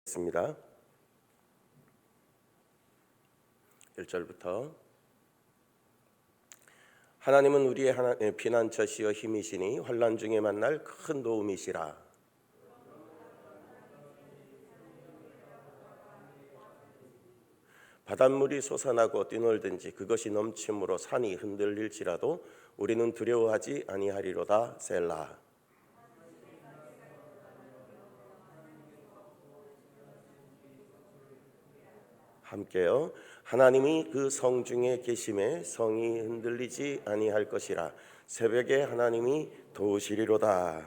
있습니다. 1절부터 하나님은 우리의 피난처시여 힘이시니 환난 중에 만날 큰 도움이시라. 바닷물이 솟아나고 뛰놀든지 그것이 넘침으로 산이 흔들릴지라도 우리는 두려워하지 아니하리로다. 셀라. 함께요. 하나님이 그 성 중에 계심에 성이 흔들리지 아니할 것이라. 새벽에 하나님이 도우시리로다.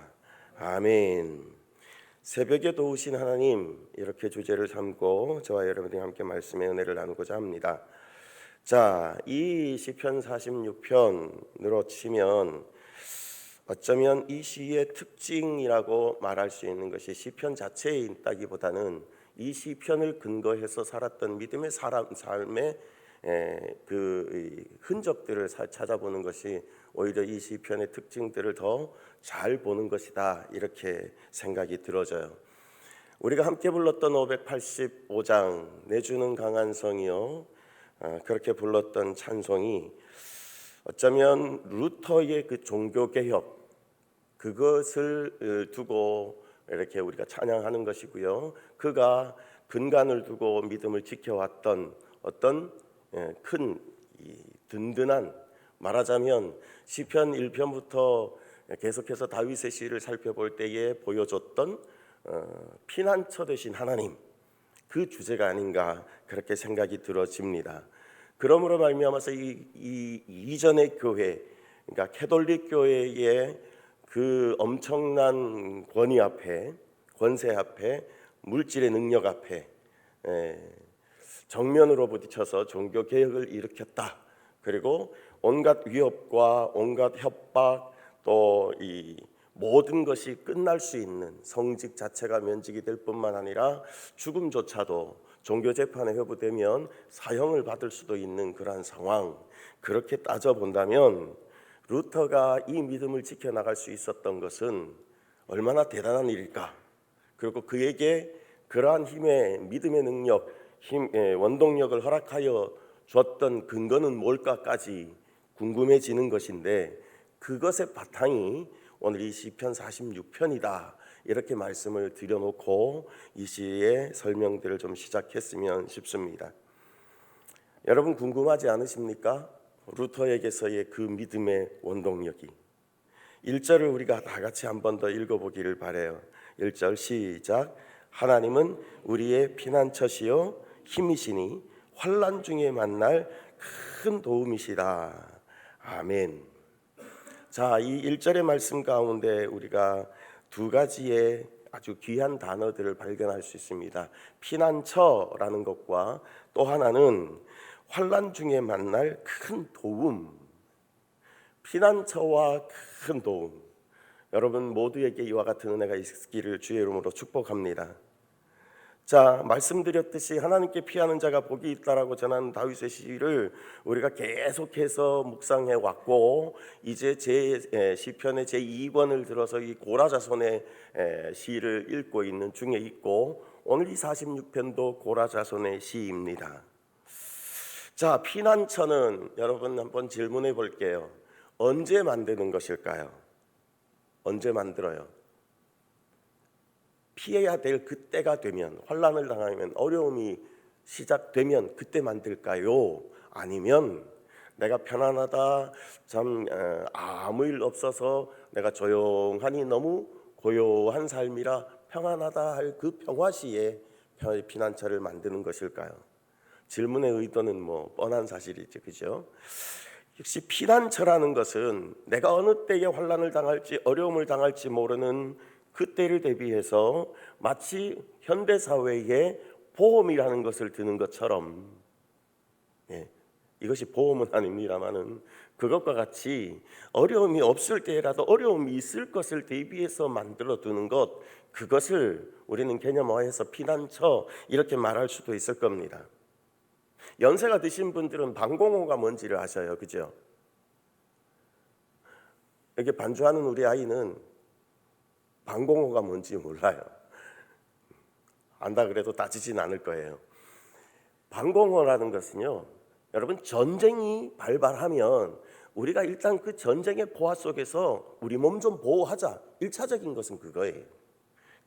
아멘. 새벽에 도우신 하나님, 이렇게 주제를 삼고 저와 여러분들이 함께 말씀의 은혜를 나누고자 합니다. 자, 이 시편 46편으로 치면 어쩌면 이 시의 특징이라고 말할 수 있는 것이 시편 자체에 있다기보다는 이 시편을 근거해서 살았던 믿음의 삶의 그 흔적들을 찾아보는 것이 오히려 이 시편의 특징들을 더 잘 보는 것이다, 이렇게 생각이 들어져요. 우리가 함께 불렀던 585장 내 주는 강한 성이요, 그렇게 불렀던 찬송이 어쩌면 루터의 그 종교개혁, 그것을 두고 이렇게 우리가 찬양하는 것이고요. 그가 근간을 두고 믿음을 지켜왔던 어떤 큰 든든한, 말하자면 시편 1편부터 계속해서 다윗의 시를 살펴볼 때에 보여줬던 피난처 되신 하나님, 그 주제가 아닌가 그렇게 생각이 들어집니다. 그러므로 말미암아서 이 이전의 교회, 그러니까 캐톨릭 교회의 그 엄청난 권위 앞에, 권세 앞에, 물질의 능력 앞에 정면으로 부딪혀서 종교 개혁을 일으켰다. 그리고 온갖 위협과 온갖 협박, 또 이 모든 것이 끝날 수 있는, 성직 자체가 면직이 될 뿐만 아니라 죽음조차도 종교 재판에 회부되면 사형을 받을 수도 있는 그러한 상황, 그렇게 따져본다면 루터가 이 믿음을 지켜나갈 수 있었던 것은 얼마나 대단한 일일까. 그리고 그에게 그러한 힘의, 믿음의 능력, 원동력을 허락하여 줬던 근거는 뭘까까지 궁금해지는 것인데, 그것의 바탕이 오늘 이 시편 46편이다, 이렇게 말씀을 드려놓고 이 시의 설명들을 좀 시작했으면 싶습니다. 여러분 궁금하지 않으십니까? 루터에게서의 그 믿음의 원동력이. 1절을 우리가 다 같이 한 번 더 읽어보기를 바라요. 1절 시작. 하나님은 우리의 피난처시요 힘이시니 환난 중에 만날 큰 도움이시다. 아멘. 자, 이 1절의 말씀 가운데 우리가 두 가지의 아주 귀한 단어들을 발견할 수 있습니다. 피난처라는 것과 또 하나는 환난 중에 만날 큰 도움. 피난처와 큰 도움. 여러분 모두에게 이와 같은 은혜가 있기를 주의 이름으로 축복합니다. 자, 말씀드렸듯이 하나님께 피하는 자가 복이 있다라고 전하는 다윗의 시를 우리가 계속해서 묵상해 왔고, 이제 시편의 제2권을 들어서 이 고라자손의 시를 읽고 있는 중에 있고, 오늘 이 46편도 고라자손의 시입니다. 자, 피난처는 여러분 한번 질문해 볼게요. 언제 만드는 것일까요? 언제 만들어요? 피해야 될 그때가 되면, 환난을 당하면, 어려움이 시작되면 그때 만들까요? 아니면 내가 편안하다, 참 아무 일 없어서 내가 조용하니 너무 고요한 삶이라 평안하다 할 그 평화시에 피난처를 만드는 것일까요? 질문의 의도는 뭐 뻔한 사실이죠, 그죠? 역시 피난처라는 것은 내가 어느 때에 환난을 당할지, 어려움을 당할지 모르는 그때를 대비해서 마치 현대사회에 보험이라는 것을 드는 것처럼, 이것이 보험은 아닙니다마는 그것과 같이 어려움이 없을 때라도 어려움이 있을 것을 대비해서 만들어 두는 것, 그것을 우리는 개념화해서 피난처 이렇게 말할 수도 있을 겁니다. 연세가 드신 분들은 방공호가 뭔지를 아셔요, 그죠? 여기 반주하는 우리 아이는 방공호가 뭔지 몰라요. 안다 그래도 따지진 않을 거예요. 방공호라는 것은요, 여러분 전쟁이 발발하면 우리가 일단 그 전쟁의 포화 속에서 우리 몸 좀 보호하자. 1차적인 것은 그거예요.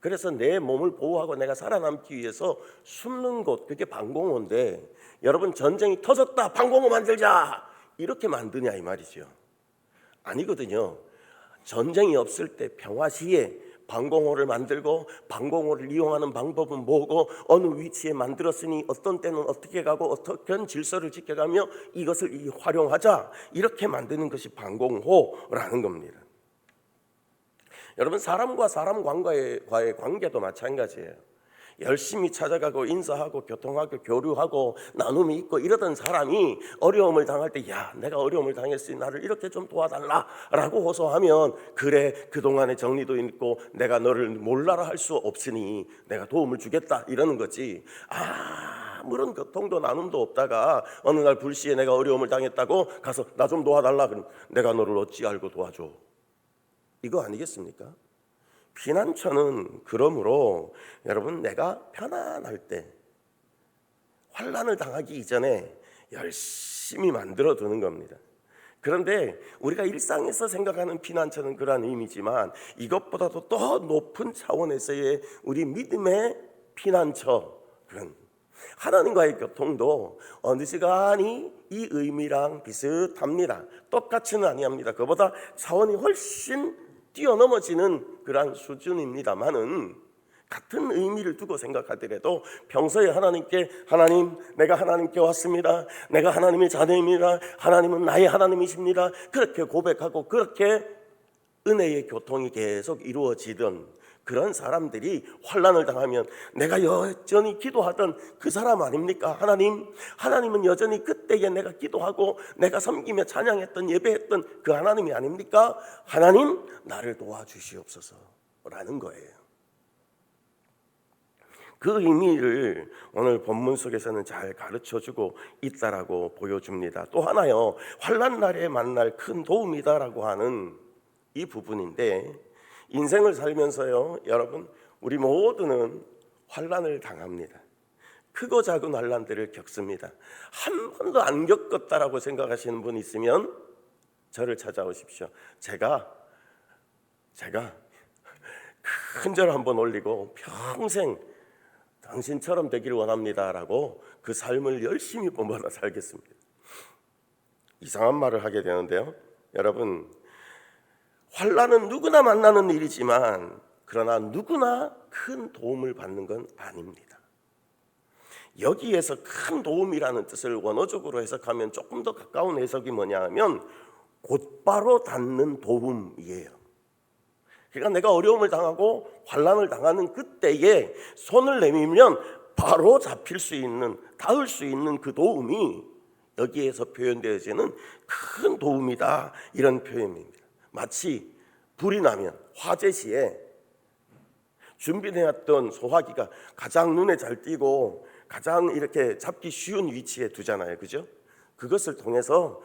그래서 내 몸을 보호하고 내가 살아남기 위해서 숨는 곳, 그게 방공호인데, 여러분 전쟁이 터졌다, 방공호 만들자, 이렇게 만드냐 이 말이죠. 아니거든요. 전쟁이 없을 때 평화 시에 방공호를 만들고, 방공호를 이용하는 방법은 뭐고, 어느 위치에 만들었으니 어떤 때는 어떻게 가고 어떤 질서를 지켜가며 이것을 활용하자, 이렇게 만드는 것이 방공호라는 겁니다. 여러분 사람과 사람과의 관계도 마찬가지예요. 열심히 찾아가고 인사하고 교통하고 교류하고 나눔이 있고 이러던 사람이 어려움을 당할 때, 야, 내가 어려움을 당했으니 나를 이렇게 좀 도와달라 라고 호소하면, 그래, 그동안의 정리도 있고 내가 너를 몰라라 할 수 없으니 내가 도움을 주겠다 이러는 거지. 아무런 교통도 나눔도 없다가 어느 날 불시에 내가 어려움을 당했다고 가서 나 좀 도와달라 그러면, 내가 너를 어찌 알고 도와줘, 이거 아니겠습니까? 피난처는 그러므로 여러분, 내가 편안할 때, 환난을 당하기 이전에 열심히 만들어 두는 겁니다. 그런데 우리가 일상에서 생각하는 피난처는 그러한 의미지만, 이것보다도 더 높은 차원에서의 우리 믿음의 피난처, 그런 하나님과의 교통도 어느 시간이 이 의미랑 비슷합니다. 똑같지는 아니합니다. 그보다 차원이 훨씬 뛰어넘어지는 그러한 수준입니다만은, 같은 의미를 두고 생각하더라도 평소에 하나님께, 하나님, 내가 하나님께 왔습니다, 내가 하나님의 자녀입니다, 하나님은 나의 하나님이십니다, 그렇게 고백하고 그렇게 은혜의 교통이 계속 이루어지던 그런 사람들이 환난을 당하면, 내가 여전히 기도하던 그 사람 아닙니까? 하나님은 여전히 그때에 내가 기도하고 내가 섬기며 찬양했던, 예배했던 그 하나님이 아닙니까? 하나님, 나를 도와주시옵소서 라는 거예요. 그 의미를 오늘 본문 속에서는 잘 가르쳐주고 있다라고 보여줍니다. 또 하나요, 환난 날에 만날 큰 도움이다라고 하는 이 부분인데, 인생을 살면서요, 여러분, 우리 모두는 환난을 당합니다. 크고 작은 환난들을 겪습니다. 한 번도 안 겪었다라고 생각하시는 분 있으면 저를 찾아오십시오. 제가 큰절 한번 올리고 평생 당신처럼 되기를 원합니다라고 그 삶을 열심히 본받아 살겠습니다. 이상한 말을 하게 되는데요, 여러분, 환난은 누구나 만나는 일이지만, 그러나 누구나 큰 도움을 받는 건 아닙니다. 여기에서 큰 도움이라는 뜻을 원어적으로 해석하면 조금 더 가까운 해석이 뭐냐 하면, 곧바로 닿는 도움이에요. 그러니까 내가 어려움을 당하고 환난을 당하는 그때에 손을 내밀면 바로 잡힐 수 있는, 닿을 수 있는 그 도움이 여기에서 표현되어지는 큰 도움이다, 이런 표현입니다. 마치 불이 나면 화재 시에 준비되었던 소화기가 가장 눈에 잘 띄고 가장 이렇게 잡기 쉬운 위치에 두잖아요, 그죠? 그것을 통해서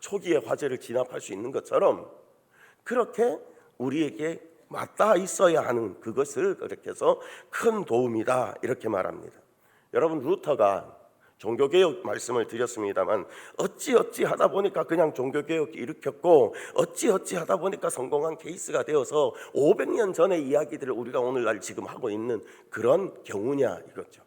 초기의 화재를 진압할 수 있는 것처럼, 그렇게 우리에게 맞닿아 있어야 하는 그것을 그렇게 해서 큰 도움이다, 이렇게 말합니다. 여러분, 루터가 종교개혁 말씀을 드렸습니다만, 어찌 하다 보니까 그냥 종교개혁이 일으켰고, 어찌 하다 보니까 성공한 케이스가 되어서 500년 전의 이야기들을 우리가 오늘날 지금 하고 있는 그런 경우냐 이거죠.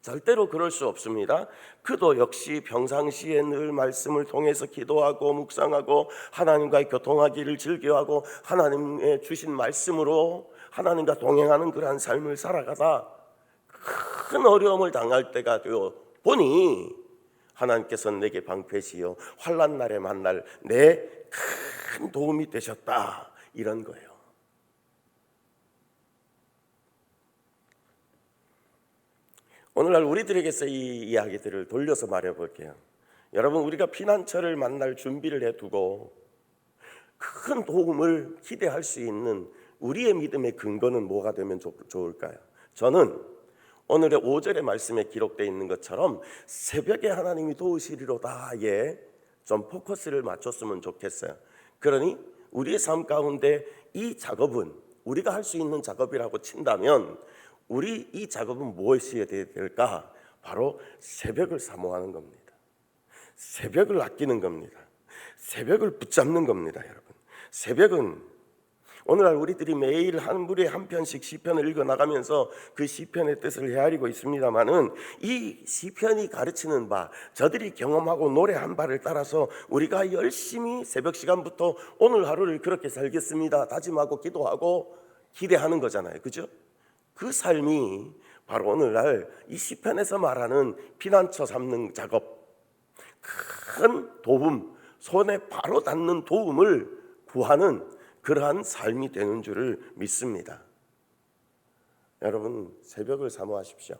절대로 그럴 수 없습니다. 그도 역시 평상시에 늘 말씀을 통해서 기도하고 묵상하고 하나님과의 교통하기를 즐겨하고 하나님의 주신 말씀으로 하나님과 동행하는 그러한 삶을 살아가다 큰 어려움을 당할 때가 되어 보니, 하나님께서는 내게 방패시요 환난 날에 만날 내 큰 도움이 되셨다, 이런 거예요. 오늘날 우리들에게서 이 이야기들을 돌려서 말해볼게요. 여러분, 우리가 피난처를 만날 준비를 해두고 큰 도움을 기대할 수 있는 우리의 믿음의 근거는 뭐가 되면 좋을까요? 저는 오늘의 5절의 말씀에 기록되어 있는 것처럼 새벽에 하나님이 도우시리로다에 좀 포커스를 맞췄으면 좋겠어요. 그러니 우리의 삶 가운데 이 작업은 우리가 할 수 있는 작업이라고 친다면, 우리 이 작업은 무엇이 해야 될까? 바로 새벽을 사모하는 겁니다. 새벽을 아끼는 겁니다. 새벽을 붙잡는 겁니다, 여러분. 새벽은 오늘날 우리들이 매일 한 무리에 한 편씩 시편을 읽어 나가면서 그 시편의 뜻을 헤아리고 있습니다만은, 이 시편이 가르치는 바, 저들이 경험하고 노래한 바를 따라서 우리가 열심히 새벽 시간부터 오늘 하루를 그렇게 살겠습니다 다짐하고 기도하고 기대하는 거잖아요, 그죠? 그 삶이 바로 오늘날 이 시편에서 말하는 피난처 삼는 작업, 큰 도움, 손에 바로 닿는 도움을 구하는 그러한 삶이 되는 줄을 믿습니다. 여러분, 새벽을 사모하십시오.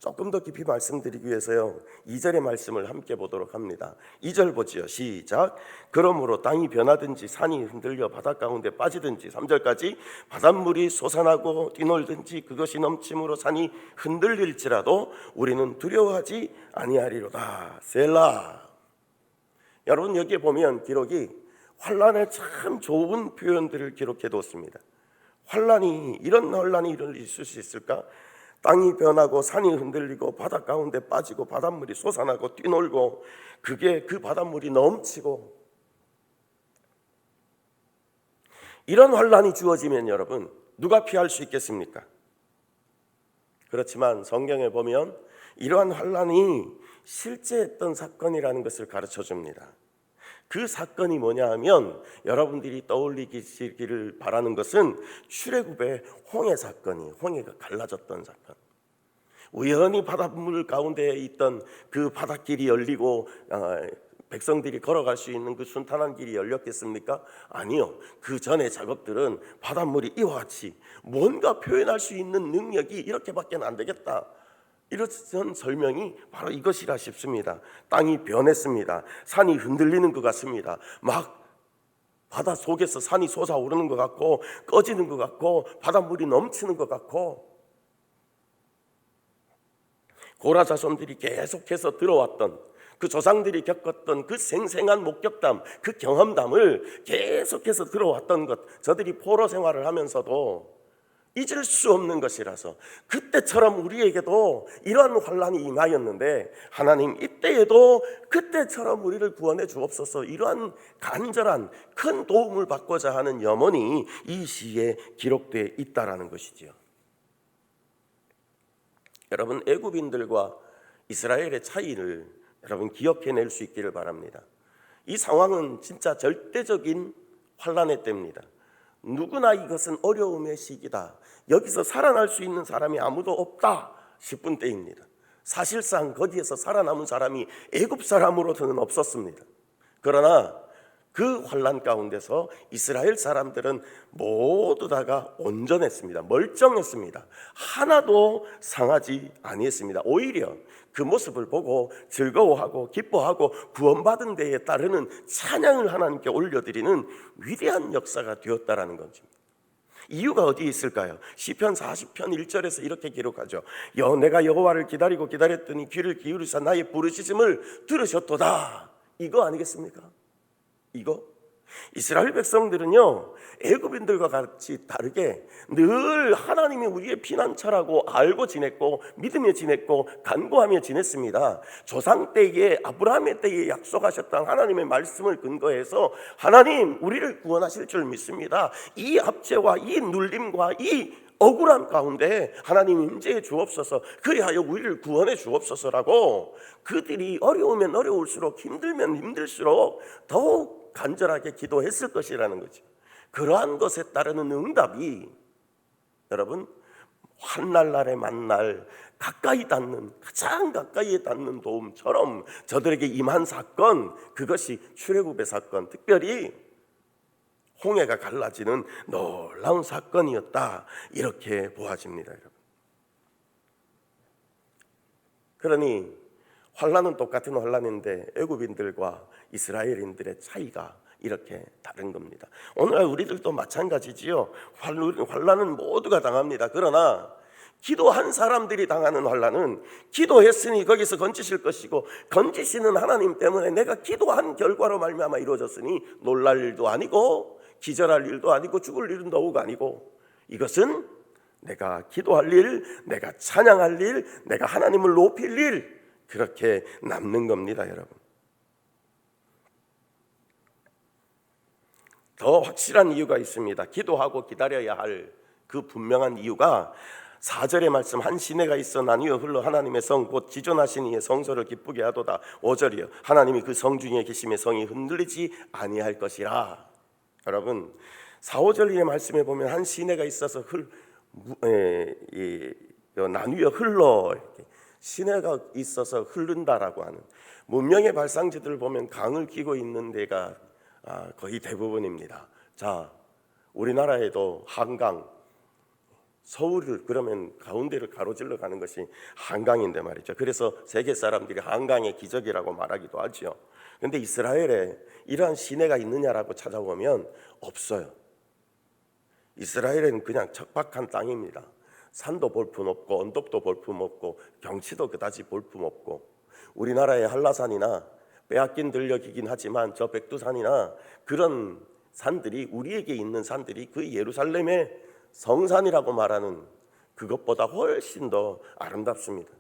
조금 더 깊이 말씀드리기 위해서요, 2절의 말씀을 함께 보도록 합니다. 2절 보지요. 시작. 그러므로 땅이 변하든지 산이 흔들려 바다 가운데 빠지든지, 3절까지 바닷물이 솟아나고 뛰놀든지 그것이 넘침으로 산이 흔들릴지라도 우리는 두려워하지 아니하리로다. 셀라. 여러분, 여기에 보면 기록이 환란의 참 좋은 표현들을 기록해 뒀습니다. 이런 환란이 있을 수 있을까? 땅이 변하고 산이 흔들리고 바다 가운데 빠지고 바닷물이 솟아나고 뛰놀고 그게 그 바닷물이 넘치고, 이런 환란이 주어지면 여러분, 누가 피할 수 있겠습니까? 그렇지만 성경에 보면 이러한 환란이 실제 했던 사건이라는 것을 가르쳐 줍니다. 그 사건이 뭐냐 하면, 여러분들이 떠올리기를 바라는 것은 출애굽의 홍해 사건이에요. 홍해가 갈라졌던 사건. 우연히 바닷물 가운데 있던 그 바닷길이 열리고 백성들이 걸어갈 수 있는 그 순탄한 길이 열렸겠습니까? 아니요. 그 전의 작업들은 바닷물이 이와 같이 뭔가 표현할 수 있는 능력이 이렇게밖에 안 되겠다, 이런 설명이 바로 이것이라 싶습니다. 땅이 변했습니다. 산이 흔들리는 것 같습니다. 막 바다 속에서 산이 솟아오르는 것 같고 꺼지는 것 같고 바닷물이 넘치는 것 같고, 고라 자손들이 계속해서 들어왔던 그 조상들이 겪었던 그 생생한 목격담, 그 경험담을 계속해서 들어왔던 것, 저들이 포로 생활을 하면서도 잊을 수 없는 것이라서, 그때처럼 우리에게도 이러한 환란이 임하였는데 하나님 이때에도 그때처럼 우리를 구원해 주옵소서, 이러한 간절한 큰 도움을 받고자 하는 염원이 이 시에 기록되어 있다라는 것이지요. 여러분, 애굽인들과 이스라엘의 차이를 여러분 기억해낼 수 있기를 바랍니다. 이 상황은 진짜 절대적인 환란의 때입니다. 누구나 이것은 어려움의 시기다, 여기서 살아날 수 있는 사람이 아무도 없다 싶은 때입니다. 사실상 거기에서 살아남은 사람이 애굽 사람으로서는 없었습니다. 그러나 그 환란 가운데서 이스라엘 사람들은 모두 다가 온전했습니다. 멀쩡했습니다. 하나도 상하지 아니했습니다. 오히려 그 모습을 보고 즐거워하고 기뻐하고 구원받은 데에 따르는 찬양을 하나님께 올려드리는 위대한 역사가 되었다라는 것입니다. 이유가 어디에 있을까요? 시편 40편 1절에서 이렇게 기록하죠. 내가 여호와를 기다리고 기다렸더니 귀를 기울이사 나의 부르짖음을 들으셨도다. 이거 아니겠습니까? 이거? 이스라엘 백성들은요, 애굽인들과 같이 다르게 늘 하나님이 우리의 피난처라고 알고 지냈고 믿으며 지냈고 간구하며 지냈습니다. 조상 때에, 아브라함의 때에 약속하셨던 하나님의 말씀을 근거해서 하나님 우리를 구원하실 줄 믿습니다. 이 압제와 이 눌림과 이 억울함 가운데 하나님 임재해 주옵소서, 그리하여 우리를 구원해 주옵소서라고 그들이 어려우면 어려울수록 힘들면 힘들수록 더욱 간절하게 기도했을 것이라는 거죠. 그러한 것에 따르는 응답이 여러분, 환난날에 만날 가까이 닿는, 가장 가까이에 닿는 도움처럼 저들에게 임한 사건, 그것이 출애굽의 사건, 특별히 홍해가 갈라지는 놀라운 사건이었다, 이렇게 보아집니다. 여러분, 그러니 환란은 똑같은 환란인데 애굽인들과 이스라엘인들의 차이가 이렇게 다른 겁니다. 오늘 우리들도 마찬가지지요. 환란은 모두가 당합니다. 그러나 기도한 사람들이 당하는 환란은 기도했으니 거기서 건지실 것이고, 건지시는 하나님 때문에 내가 기도한 결과로 말미암아 이루어졌으니 놀랄 일도 아니고 기절할 일도 아니고 죽을 일은 더욱 아니고, 이것은 내가 기도할 일, 내가 찬양할 일, 내가 하나님을 높일 일, 그렇게 남는 겁니다, 여러분. 더 확실한 이유가 있습니다. 기도하고 기다려야 할 그 분명한 이유가 4절의 말씀, 한 시내가 있어 나뉘어 흘러 하나님의 성 곧 지존하신 이의 성소를 기쁘게 하도다. 5절이요, 하나님이 그 성 중에 계심에 성이 흔들리지 아니할 것이라. 여러분, 4, 5절의 말씀에 보면 한 시내가 있어서 나뉘어 흘러, 이렇게 시내가 있어서 흐른다라고 하는, 문명의 발상지들을 보면 강을 끼고 있는 데가 거의 대부분입니다. 자, 우리나라에도 한강, 서울을 그러면 가운데를 가로질러 가는 것이 한강인데 말이죠. 그래서 세계 사람들이 한강의 기적이라고 말하기도 하죠. 그런데 이스라엘에 이러한 시내가 있느냐라고 찾아보면 없어요. 이스라엘은 그냥 척박한 땅입니다. 산도 볼품없고 언덕도 볼품없고 경치도 그다지 볼품없고, 우리나라의 한라산이나 빼앗긴 들녘이긴 하지만 저 백두산이나 그런 산들이, 우리에게 있는 산들이 그 예루살렘의 성산이라고 말하는 그것보다 훨씬 더 아름답습니다.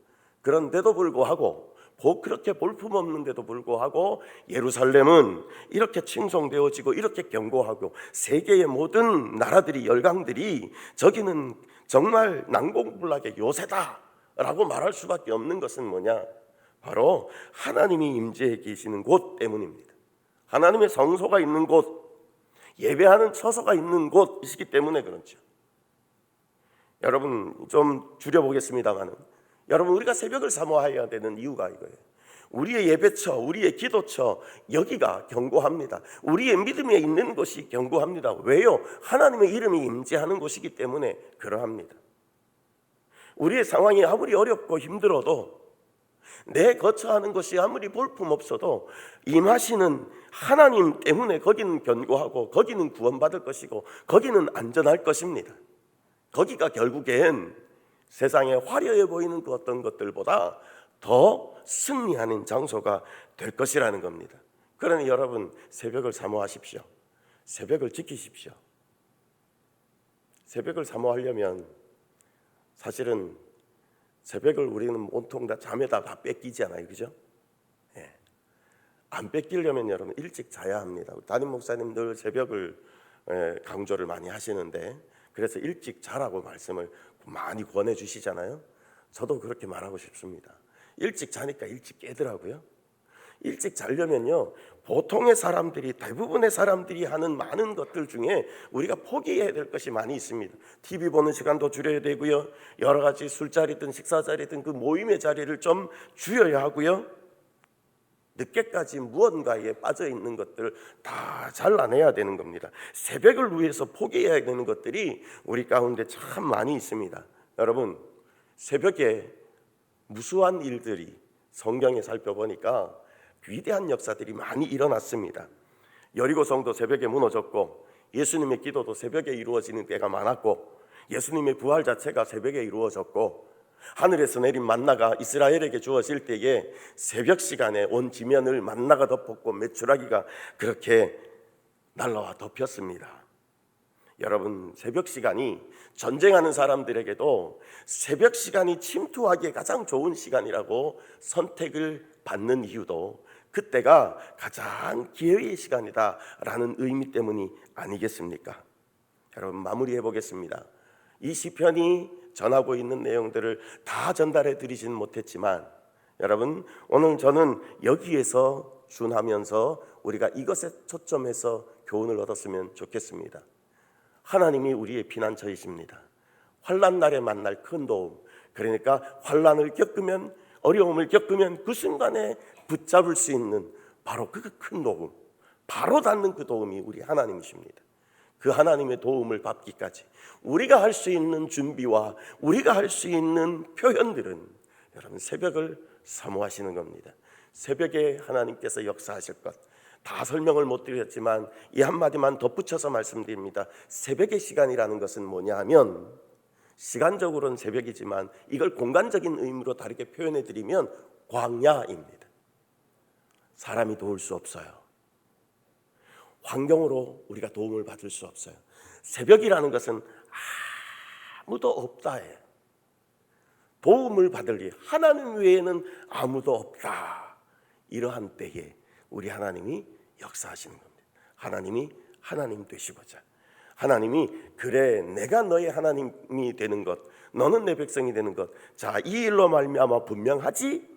그런데도 불구하고, 그렇게 볼품없는데도 불구하고 예루살렘은 이렇게 칭송되어지고 이렇게 견고하고, 세계의 모든 나라들이, 열강들이 저기는 정말 난공불락의 요새다라고 말할 수밖에 없는 것은 뭐냐? 바로 하나님이 임재해 계시는 곳 때문입니다. 하나님의 성소가 있는 곳, 예배하는 처소가 있는 곳이기 때문에 그렇죠. 여러분, 좀 줄여보겠습니다만, 여러분, 우리가 새벽을 사모해야 되는 이유가 이거예요. 우리의 예배처, 우리의 기도처, 여기가 견고합니다. 우리의 믿음에 있는 곳이 견고합니다. 왜요? 하나님의 이름이 임재하는 곳이기 때문에 그러합니다. 우리의 상황이 아무리 어렵고 힘들어도, 내 거처하는 것이 아무리 볼품없어도 임하시는 하나님 때문에 거기는 견고하고, 거기는 구원받을 것이고, 거기는 안전할 것입니다. 거기가 결국엔 세상에 화려해 보이는 그 어떤 것들보다 더 승리하는 장소가 될 것이라는 겁니다. 그러니 여러분, 새벽을 사모하십시오. 새벽을 지키십시오. 새벽을 사모하려면 사실은 새벽을 우리는 온통 다 잠에다 뺏기잖아요, 그죠? 예. 안 뺏기려면 여러분 일찍 자야 합니다. 담임 목사님 늘 새벽을 강조를 많이 하시는데, 그래서 일찍 자라고 말씀을 많이 권해주시잖아요. 저도 그렇게 말하고 싶습니다. 일찍 자니까 일찍 깨더라고요. 일찍 자려면요, 보통의 사람들이, 대부분의 사람들이 하는 많은 것들 중에 우리가 포기해야 될 것이 많이 있습니다. TV 보는 시간도 줄여야 되고요, 여러 가지 술자리든 식사자리든 그 모임의 자리를 좀 줄여야 하고요, 늦게까지 무언가에 빠져 있는 것들을 다 잘라내야 되는 겁니다. 새벽을 위해서 포기해야 되는 것들이 우리 가운데 참 많이 있습니다. 여러분, 새벽에 무수한 일들이 성경에 살펴보니까 위대한 역사들이 많이 일어났습니다. 여리고 성도 새벽에 무너졌고, 예수님의 기도도 새벽에 이루어지는 때가 많았고, 예수님의 부활 자체가 새벽에 이루어졌고, 하늘에서 내린 만나가 이스라엘에게 주어질 때에 새벽 시간에 온 지면을 만나가 덮었고 메추라기가 그렇게 날라와 덮였습니다. 여러분, 새벽 시간이 전쟁하는 사람들에게도 새벽 시간이 침투하기에 가장 좋은 시간이라고 선택을 받는 이유도 그때가 가장 기회의 시간이다라는 의미 때문이 아니겠습니까? 여러분, 마무리해 보겠습니다. 이 시편이 전하고 있는 내용들을 다 전달해 드리진 못했지만, 여러분, 오늘 저는 여기에서 준하면서 우리가 이것에 초점해서 교훈을 얻었으면 좋겠습니다. 하나님이 우리의 피난처이십니다. 환난 날에 만날 큰 도움, 그러니까 환난을 겪으면, 어려움을 겪으면 그 순간에 붙잡을 수 있는 바로 그 큰 도움, 바로 닿는 그 도움이 우리 하나님이십니다. 그 하나님의 도움을 받기까지 우리가 할 수 있는 준비와 우리가 할 수 있는 표현들은 여러분, 새벽을 사모하시는 겁니다. 새벽에 하나님께서 역사하실 것, 다 설명을 못 드렸지만 이 한마디만 덧붙여서 말씀드립니다. 새벽의 시간이라는 것은 뭐냐 하면, 시간적으로는 새벽이지만 이걸 공간적인 의미로 다르게 표현해 드리면 광야입니다. 사람이 도울 수 없어요. 환경으로 우리가 도움을 받을 수 없어요. 새벽이라는 것은 아무도 없다 해. 도움을 받을 리 하나님 외에는 아무도 없다. 이러한 때에 우리 하나님이 역사하시는 겁니다. 하나님이 하나님 되시고자, 하나님이 그래 내가 너의 하나님이 되는 것, 너는 내 백성이 되는 것, 자 이 일로 말미암아 분명하지,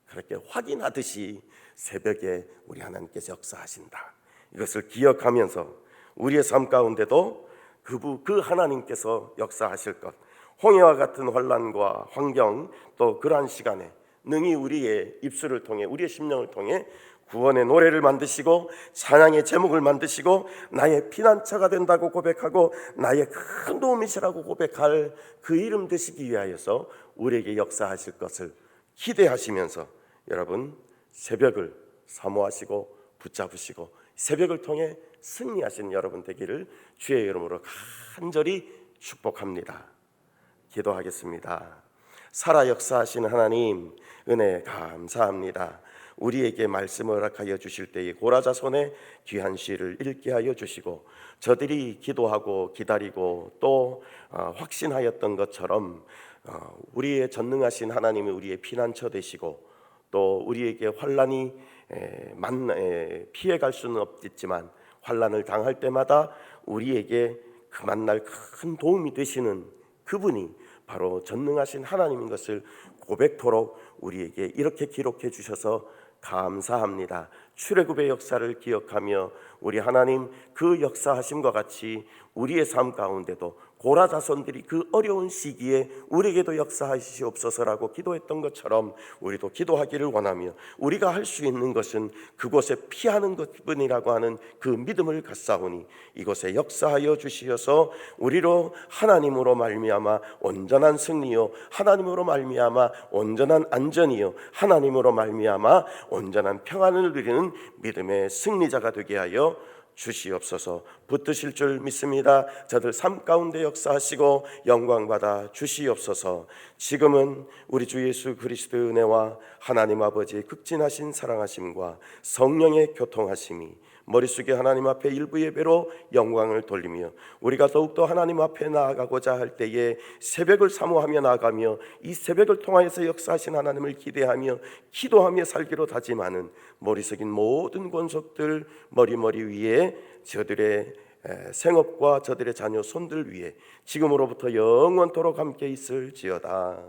그렇게 확인하듯이 새벽에 우리 하나님께서 역사하신다. 이것을 기억하면서 우리의 삶 가운데도 그 하나님께서 역사하실 것, 홍해와 같은 환난과 환경, 또 그러한 시간에 능히 우리의 입술을 통해, 우리의 심령을 통해 구원의 노래를 만드시고 찬양의 제목을 만드시고 나의 피난처가 된다고 고백하고 나의 큰 도움이시라고 고백할 그 이름 되시기 위하여서 우리에게 역사하실 것을 기대하시면서 여러분 새벽을 사모하시고 붙잡으시고 새벽을 통해 승리하시는 여러분 되기를 주의 이름으로 간절히 축복합니다. 기도하겠습니다. 살아 역사하시는 하나님, 은혜 감사합니다. 우리에게 말씀을 허락하여 주실 때에 고라자손의 귀한 시를 읽게 하여 주시고 저들이 기도하고 기다리고 또 확신하였던 것처럼 우리의 전능하신 하나님이 우리의 피난처 되시고 또 우리에게 환난이 피해갈 수는 없겠지만 환난을 당할 때마다 우리에게 그 만날 큰 도움이 되시는 그분이 바로 전능하신 하나님인 것을 고백토록 우리에게 이렇게 기록해 주셔서 감사합니다. 출애굽의 역사를 기억하며 우리 하나님 그 역사하심과 같이 우리의 삶 가운데도 고라 자손들이 그 어려운 시기에 우리에게도 역사하시옵소서라고 기도했던 것처럼 우리도 기도하기를 원하며 우리가 할 수 있는 것은 그곳에 피하는 것뿐이라고 하는 그 믿음을 갖사오니 이곳에 역사하여 주시어서 우리로 하나님으로 말미암아 온전한 승리요 하나님으로 말미암아 온전한 안전이요 하나님으로 말미암아 온전한 평안을 누리는 믿음의 승리자가 되게 하여 주시옵소서. 붙드실 줄 믿습니다. 저들 삶 가운데 역사하시고 영광받아 주시옵소서. 지금은 우리 주 예수 그리스도의 은혜와 하나님 아버지의 극진하신 사랑하심과 성령의 교통하심이 머릿속에 하나님 앞에 일부 예배로 영광을 돌리며 우리가 더욱더 하나님 앞에 나아가고자 할 때에 새벽을 사모하며 나아가며 이 새벽을 통하여서 역사하신 하나님을 기대하며 기도하며 살기로 다짐하는 머릿속인 모든 권속들 머리 위에 저들의 생업과 저들의 자녀 손들 위에 지금으로부터 영원토록 함께 있을지어다.